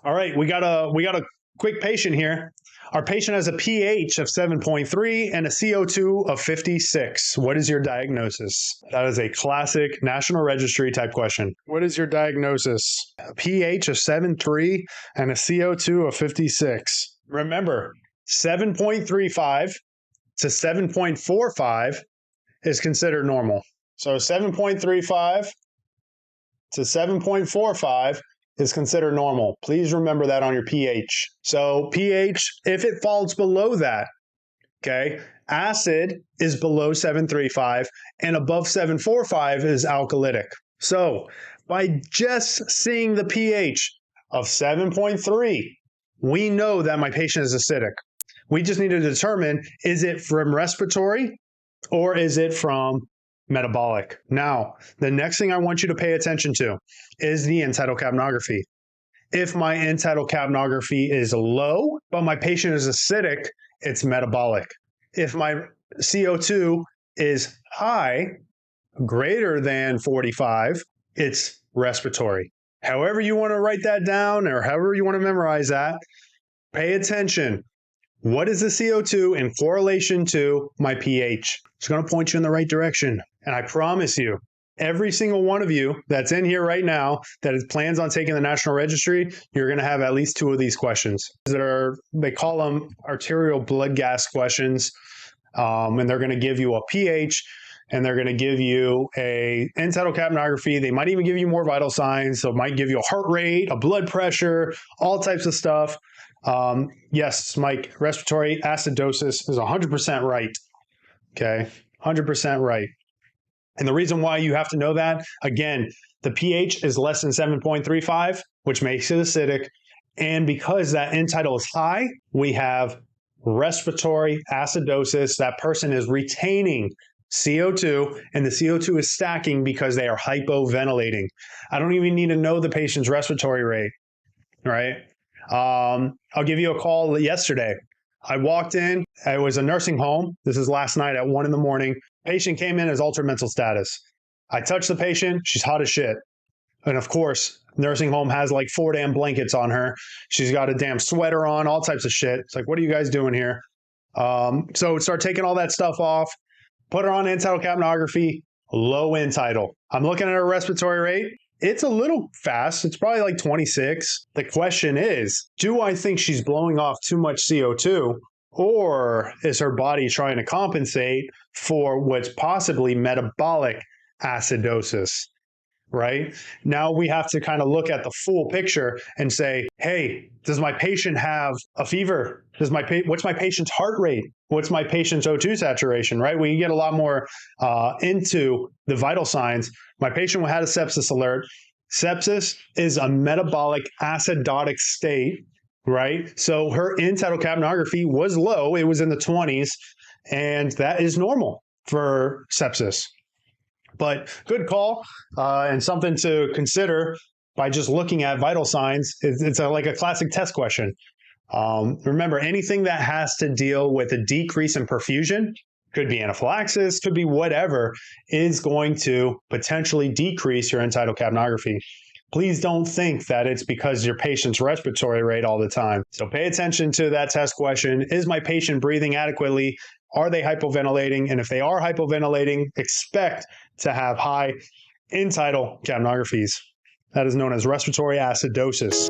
All right, we got a quick patient here. Our patient has a pH of 7.3 and a CO2 of 56. What is your diagnosis? That is a classic National Registry type question. What is your diagnosis? A pH of 7.3 and a CO2 of 56. Remember, 7.35 to 7.45 is considered normal. So 7.35 to 7.45 is considered normal. Please remember that on your pH. So pH, if it falls below that, okay, acid is below 7.35 and above 7.45 is alkalytic. So by just seeing the pH of 7.3, we know that my patient is acidic. We just need to determine, is it from respiratory or is it from metabolic? Now, the next thing I want you to pay attention to is the end-tidal capnography. If my end-tidal capnography is low, but my patient is acidic, it's metabolic. If my CO2 is high, greater than 45, it's respiratory. However you want to write that down or however you want to memorize that, pay attention. What is the CO2 in correlation to my pH? It's going to point you in the right direction. And I promise you, every single one of you that's in here right now that plans on taking the National Registry, you're going to have at least two of these questions. They call them arterial blood gas questions, and they're going to give you a pH, and they're going to give you a end-tidal capnography. They might even give you more vital signs. So it might give you a heart rate, a blood pressure, all types of stuff. Yes, Mike, respiratory acidosis is 100% right. Okay, 100% right. And the reason why you have to know that, again, the pH is less than 7.35, which makes it acidic. And because that end-tidal is high, we have respiratory acidosis. That person is retaining CO2, and the CO2 is stacking because they are hypoventilating. I don't even need to know the patient's respiratory rate, right? I'll give you a call yesterday. I walked in. It was a nursing home. This is last night at 1 a.m. Patient came in as altered mental status. I touched the patient. She's hot as shit. And of course, nursing home has like 4 damn blankets on her. She's got a damn sweater on, all types of shit. It's like, what are you guys doing here? So start taking all that stuff off, put her on end-tidal capnography, low end-tidal. I'm looking at her respiratory rate. It's a little fast. It's probably like 26. The question is, do I think she's blowing off too much CO2, or is her body trying to compensate for what's possibly metabolic acidosis, right? Now we have to kind of look at the full picture and say, hey, does my patient have a fever? What's my patient's heart rate? What's my patient's O2 saturation, right? We get a lot more into the vital signs. My patient had a sepsis alert. Sepsis is a metabolic acidotic state, right? So her end-tidal capnography was low. It was in the 20s, and that is normal for sepsis. But good call, and something to consider by just looking at vital signs. It's like a classic test question. Remember, anything that has to deal with a decrease in perfusion, could be anaphylaxis, could be whatever, is going to potentially decrease your end-tidal capnography. Please don't think that it's because your patient's respiratory rate all the time. So pay attention to that test question. Is my patient breathing adequately? Are they hypoventilating? And if they are hypoventilating, expect to have high end-tidal capnographies. That is known as respiratory acidosis.